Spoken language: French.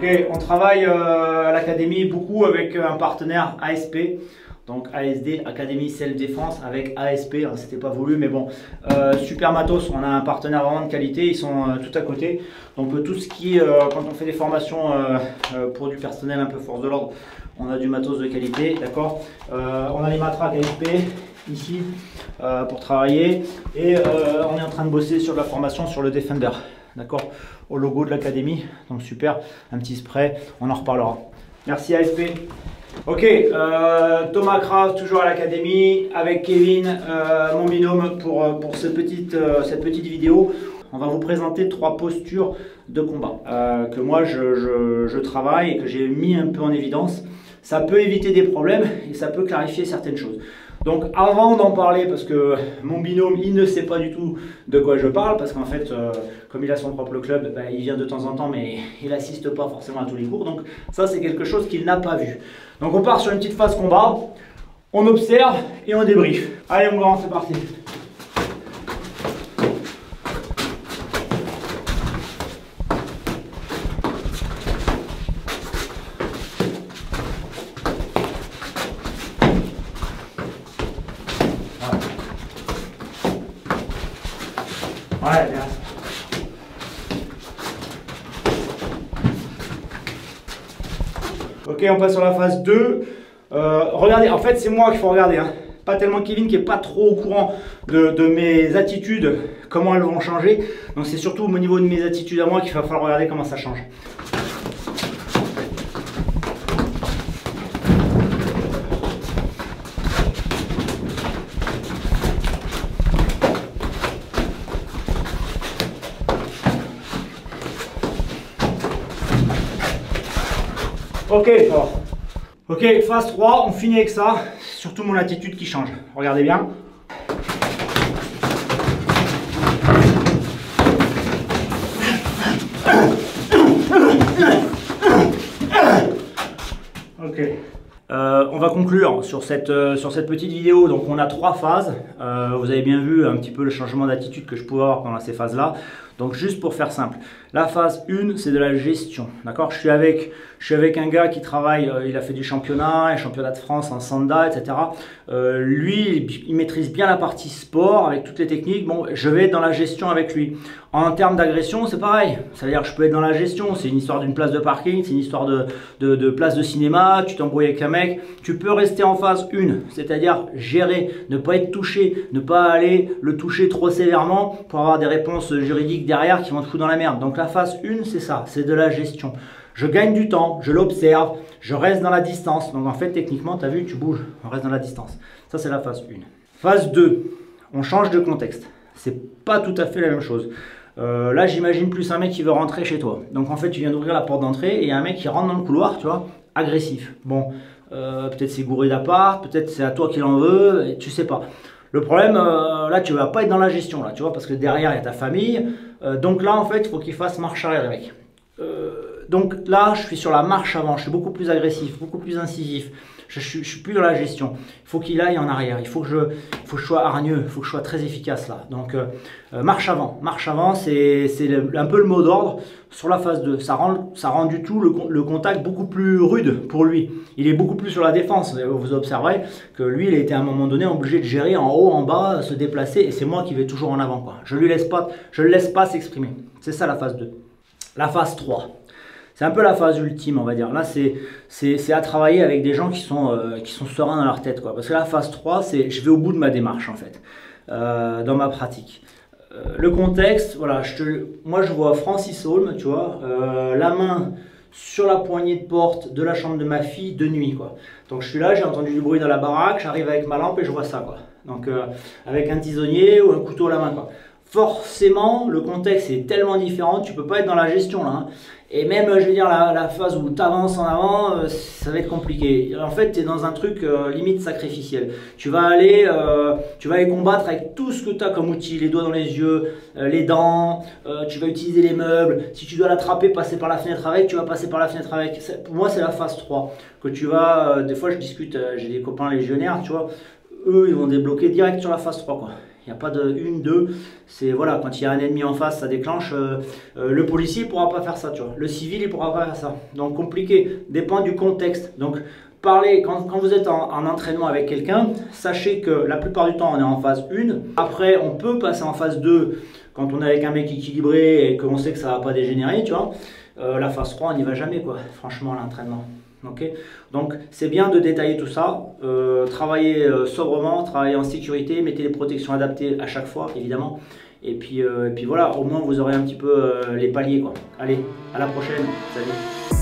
Ok, on travaille à l'académie beaucoup avec un partenaire ASP, donc ASD, Académie Self Défense, avec ASP, hein, c'était pas voulu, mais bon, super matos, on a un partenaire vraiment de qualité, ils sont tout à côté, donc tout ce qui est, quand on fait des formations pour du personnel un peu force de l'ordre, on a du matos de qualité, d'accord. On a les matraques ASP ici pour travailler, et on est en train de bosser sur la formation sur le Defender. D'accord, au logo de l'académie, donc super, un petit spray, on en reparlera. Merci ASP. Ok, Thomas Craft, toujours à l'académie, avec Kevin, mon binôme, pour cette petite vidéo. On va vous présenter 3 postures de combat que moi je travaille et que j'ai mis un peu en évidence. Ça peut éviter des problèmes et ça peut clarifier certaines choses. Donc avant d'en parler, parce que mon binôme il ne sait pas du tout de quoi je parle, parce qu'en fait comme il a son propre club, bah, il vient de temps en temps mais il n'assiste pas forcément à tous les cours, donc ça c'est quelque chose qu'il n'a pas vu. Donc on part sur une petite phase combat, on observe et on débriefe. Allez mon grand, c'est parti. Ouais, bien. Ok, on passe sur la phase 2. Regardez, en fait, c'est moi qu'il faut regarder. Hein. Pas tellement Kevin qui n'est pas trop au courant de mes attitudes, comment elles vont changer. Donc, c'est surtout au niveau de mes attitudes à moi qu'il va falloir regarder comment ça change. Ok, fort. Ok, phase 3, on finit avec ça. C'est surtout mon attitude qui change. Regardez bien. Ok. On va conclure sur cette petite vidéo. Donc on a 3 phases. Vous avez bien vu un petit peu le changement d'attitude que je pouvais avoir pendant ces phases-là. Donc juste pour faire simple, la phase 1, c'est de la gestion. D'accord, je suis avec un gars qui travaille, il a fait du championnat, un championnat de France en sanda, etc. Lui, il maîtrise bien la partie sport avec toutes les techniques. Bon, je vais être dans la gestion avec lui. En termes d'agression, c'est pareil. C'est-à-dire que je peux être dans la gestion. C'est une histoire d'une place de parking, c'est une histoire de place de cinéma. Tu t'embrouilles avec un mec. Tu peux rester en phase 1, c'est-à-dire gérer, ne pas être touché, ne pas aller le toucher trop sévèrement pour avoir des réponses juridiques derrière qui vont te foutre dans la merde. Donc la phase 1, c'est ça, c'est de la gestion. Je gagne du temps, je l'observe, je reste dans la distance. Donc en fait, techniquement, tu as vu, tu bouges, on reste dans la distance. Ça, c'est la phase 1. Phase 2, on change de contexte. C'est pas tout à fait la même chose. Là, j'imagine plus un mec qui veut rentrer chez toi. Donc en fait, tu viens d'ouvrir la porte d'entrée et il y a un mec qui rentre dans le couloir, tu vois, agressif. Bon, peut-être c'est gouré d'appart, peut-être c'est à toi qu'il en veut, et tu sais pas. Le problème, là, tu vas pas être dans la gestion, là, tu vois, parce que derrière, il y a ta famille. Donc là, en fait, il faut qu'il fasse marche arrière, les mecs. Donc là, je suis sur la marche avant, je suis beaucoup plus agressif, beaucoup plus incisif. Je suis plus dans la gestion. Il faut qu'il aille en arrière, il faut que je sois hargneux, il faut que je sois très efficace là. Donc marche avant, c'est un peu le mot d'ordre sur la phase 2. Ça rend du tout le contact beaucoup plus rude pour lui. Il est beaucoup plus sur la défense. Vous observerez que lui, il a été à un moment donné obligé de gérer en haut, en bas, se déplacer, et c'est moi qui vais toujours en avant, quoi. Je le laisse pas s'exprimer. C'est ça la phase 2. La phase 3. C'est un peu la phase ultime, on va dire. Là, c'est à travailler avec des gens qui sont sereins dans leur tête, quoi. Parce que la phase 3, c'est je vais au bout de ma démarche, en fait, dans ma pratique. Le contexte, voilà, moi, je vois Francis Holm, tu vois, la main sur la poignée de porte de la chambre de ma fille de nuit, quoi. Donc, je suis là, j'ai entendu du bruit dans la baraque, j'arrive avec ma lampe et je vois ça, quoi. Donc, avec un tisonnier ou un couteau à la main, quoi. Forcément, le contexte est tellement différent, tu peux pas être dans la gestion, là, hein. Et même, je veux dire, la phase où tu avances en avant, ça va être compliqué. En fait, tu es dans un truc limite sacrificiel. Tu vas aller combattre avec tout ce que tu as comme outil, les doigts dans les yeux, les dents, tu vas utiliser les meubles. Si tu dois l'attraper, passer par la fenêtre avec, tu vas passer par la fenêtre avec. Pour moi, c'est la phase 3. Que tu vas, des fois, je discute, j'ai des copains légionnaires, tu vois, eux, ils vont débloquer direct sur la phase 3, quoi. Il n'y a pas de une, deux. C'est voilà, quand il y a un ennemi en face, ça déclenche. Le policier ne pourra pas faire ça, tu vois. Le civil, il ne pourra pas faire ça. Donc compliqué, dépend du contexte. Donc parlez, quand vous êtes en entraînement avec quelqu'un, sachez que la plupart du temps, on est en phase 1. Après, on peut passer en phase 2 quand on est avec un mec équilibré et qu'on sait que ça ne va pas dégénérer, tu vois. La phase 3, on n'y va jamais, quoi, franchement, à l'entraînement. Okay. Donc c'est bien de détailler tout ça, travailler sobrement, travailler en sécurité, mettez les protections adaptées à chaque fois évidemment, et puis voilà, au moins vous aurez un petit peu les paliers quoi. Allez, à la prochaine, salut.